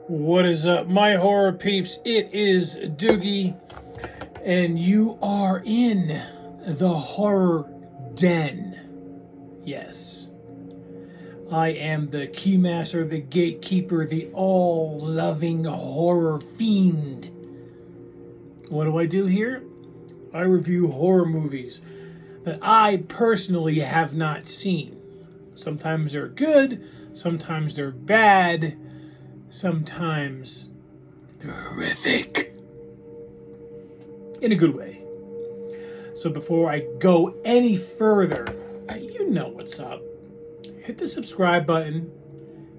What is up, my horror peeps? It is Doogie, and you are in the horror den. Yes, I am the keymaster, the gatekeeper, the all-loving horror fiend. What do I do here? I review horror movies that I personally have not seen. Sometimes they're good, sometimes they're bad, sometimes they're horrific. In a good way. So before I go any further, you know what's up. Hit the subscribe button,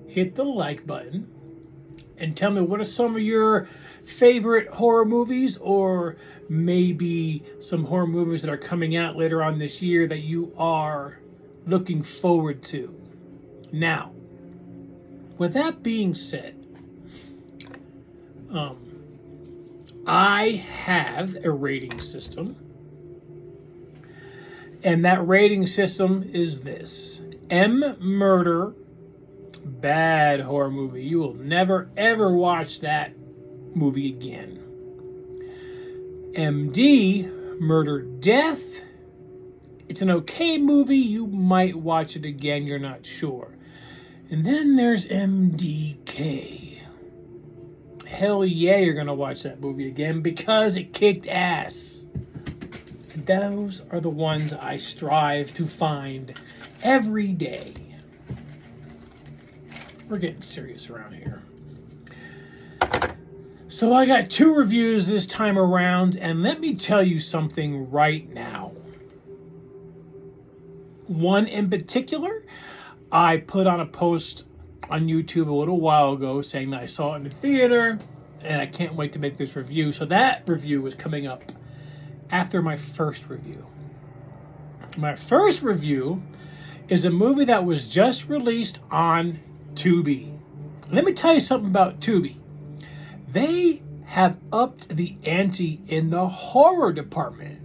hit the like button, and tell me what are some of your favorite horror movies, or maybe some horror movies that are coming out later on this year that you are looking forward to. Now, with that being said, I have a rating system, and that rating system is this: M Murder, bad horror movie. You will never ever watch that movie again. MD, Murder Death, it's an okay movie. You might watch it again, you're not sure. And then there's MDK. Hell yeah, you're going to watch that movie again because it kicked ass. And those are the ones I strive to find every day. We're getting serious around here. So I got 2 reviews this time around, and let me tell you something right now. One in particular, I put on a post on YouTube a little while ago saying that I saw it in the theater and I can't wait to make this review. So that review is coming up after my first review. My first review is a movie that was just released on Tubi. Let me tell you something about Tubi. They have upped the ante in the horror department.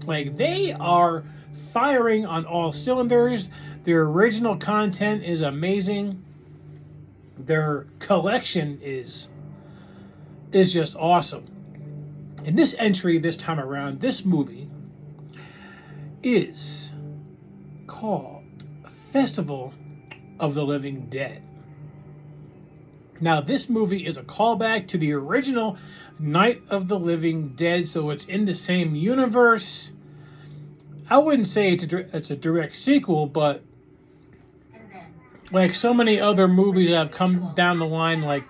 Like, they are firing on all cylinders. Their original content is amazing. Their collection is just awesome. In this entry this time around, this movie is called Festival of the Living Dead. Now, this movie is a callback to the original Night of the Living Dead, so it's in the same universe. I wouldn't say it's a direct sequel, but like so many other movies that have come down the line, like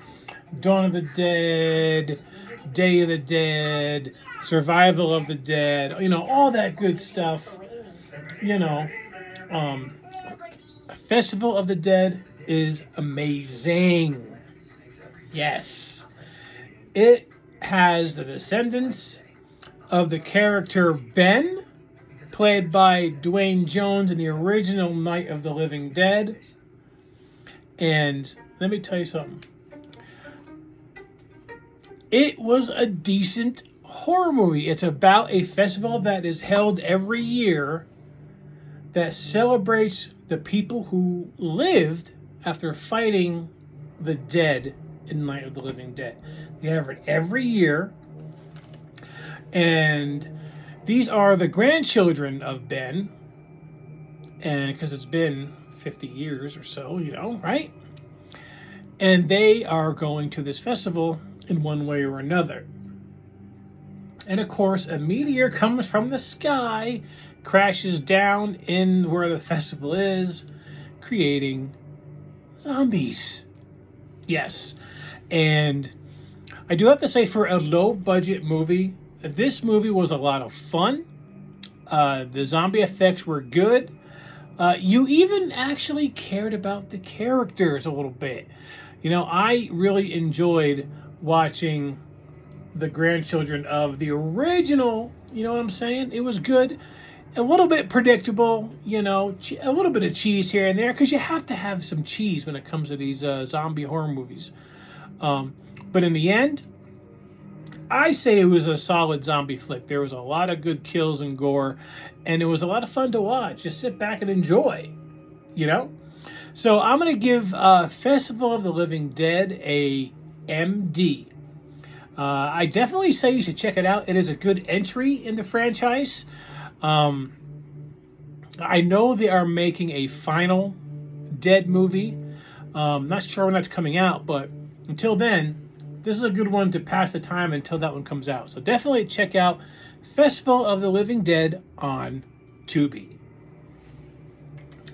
Dawn of the Dead, Day of the Dead, Survival of the Dead, all that good stuff, Festival of the Dead is amazing. Yes. It has the descendants of the character Ben, played by Dwayne Jones in the original Night of the Living Dead. And let me tell you something. It was a decent horror movie. It's about a festival that is held every year that celebrates the people who lived after fighting the dead in Night of the Living Dead. They have it every year. And these are the grandchildren of Ben. And because it's been 50 years or so, right? And they are going to this festival in one way or another. And of course, a meteor comes from the sky, crashes down in where the festival is, creating zombies. Yes. And I do have to say, for a low-budget movie, this movie was a lot of fun. The zombie effects were good. You even actually cared about the characters a little bit. I really enjoyed watching the grandchildren of the original, you know what I'm saying? It was good. A little bit predictable, a little bit of cheese here and there, because you have to have some cheese when it comes to these zombie horror movies. But in the end, I say it was a solid zombie flick. There was a lot of good kills and gore, and it was a lot of fun to watch. Just sit back and enjoy, So I'm going to give Festival of the Living Dead a MD. I definitely say you should check it out. It is a good entry in the franchise. I know they are making a final Dead movie. Not sure when that's coming out, but until then, this is a good one to pass the time until that one comes out. So definitely check out Festival of the Living Dead on Tubi.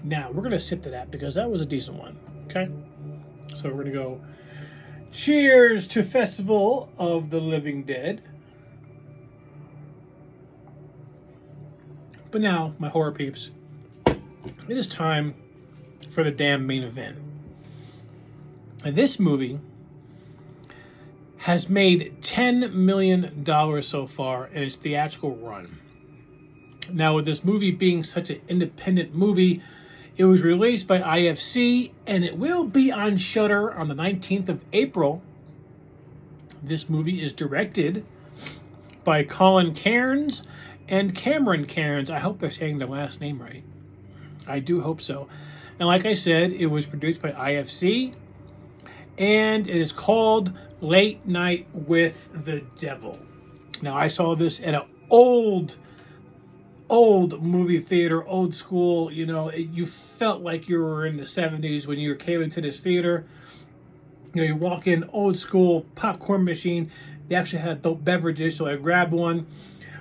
Now, we're going to sip to that because that was a decent one. Okay? So we're going to go cheers to Festival of the Living Dead. But now, my horror peeps, it is time for the damn main event. And this movie has made $10 million so far in its theatrical run. Now, with this movie being such an independent movie, it was released by IFC, and it will be on Shudder on the 19th of April. This movie is directed by Colin Cairns and Cameron Cairns. I hope they're saying their last name right. I do hope so. And like I said, it was produced by IFC, and it is called Late Night with the Devil. Now, I saw this at an old movie theater, old school. You know, you felt like you were in the 70s when you came into this theater. You know, you walk in, old school popcorn machine. They actually had adult beverages, so I grabbed one.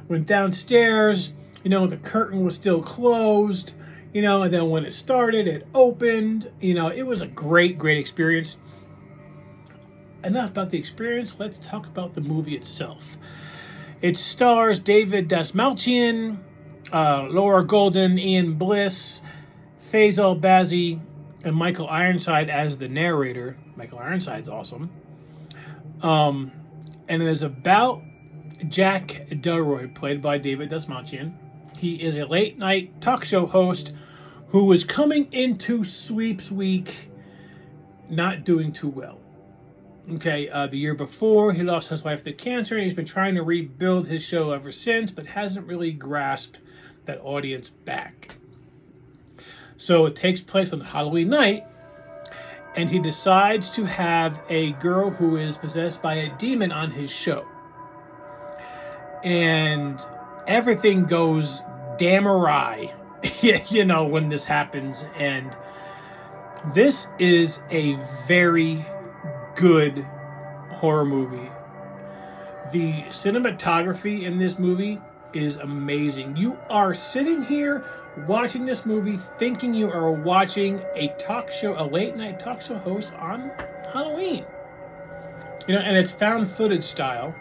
Went downstairs. You know, the curtain was still closed. You know, and then when it started, it opened. You know, it was a great experience. Enough about the experience. Let's talk about the movie itself. It stars David Dastmalchian, Laura Golden, Ian Bliss, Faisal Bazzi, and Michael Ironside as the narrator. Michael Ironside's awesome. And it is about Jack Delroy, played by David Dastmalchian. He is a late night talk show host who is coming into Sweeps Week not doing too well. Okay, the year before, he lost his wife to cancer, and he's been trying to rebuild his show ever since, but hasn't really grasped that audience back. So it takes place on Halloween night, and he decides to have a girl who is possessed by a demon on his show. And everything goes damn awry, you know, when this happens. And this is a very good horror movie. The cinematography in this movie is amazing. You are sitting here watching this movie thinking you are watching a talk show, a late night talk show host on Halloween. You know, and it's found footage style.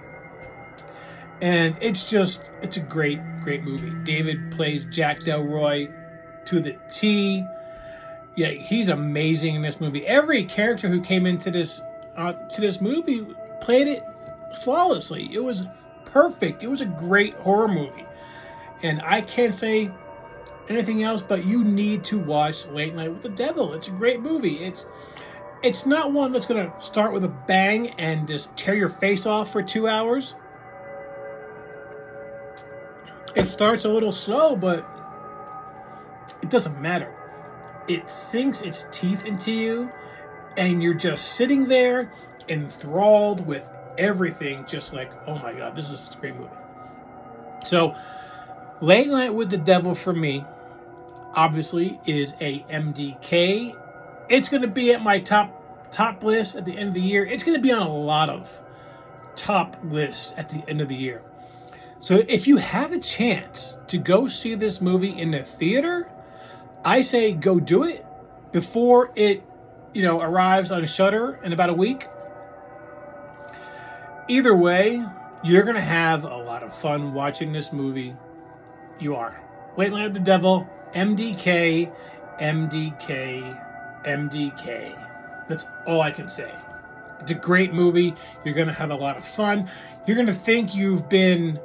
And it's a great movie. David plays Jack Delroy to the T. Yeah, he's amazing in this movie. Every character who came into this movie played it flawlessly. It was perfect. It was a great horror movie. And I can't say anything else, but you need to watch Late Night with the Devil. It's a great movie. It's not one that's going to start with a bang and just tear your face off for 2 hours. It starts a little slow, but it doesn't matter. It sinks its teeth into you, and you're just sitting there enthralled with everything, just like, oh my God, this is a great movie. So, Late Night with the Devil for me, obviously, is a MDK. It's going to be at my top list at the end of the year. It's going to be on a lot of top lists at the end of the year. So if you have a chance to go see this movie in the theater, I say go do it before it, arrives on Shudder in about a week. Either way, you're going to have a lot of fun watching this movie. You are. Late Night with the Devil, MDK, MDK, MDK. That's all I can say. It's a great movie. You're going to have a lot of fun. You're going to think you've been,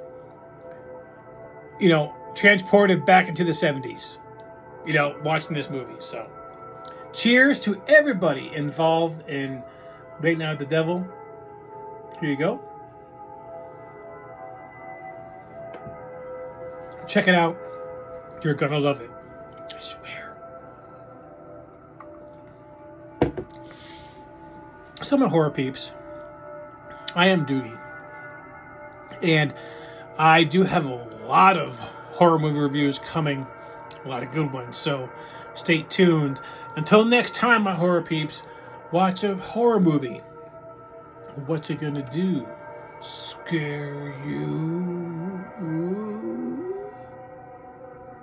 transported back into the 70s, watching this movie. So, cheers to everybody involved in Late Night with the Devil. Here you go. Check it out. You're gonna love it. I swear. Some of horror peeps. I am Duty. And I do have a lot of horror movie reviews coming, a lot of good ones. So stay tuned. Until next time, my horror peeps, watch a horror movie. What's it gonna do? Scare you?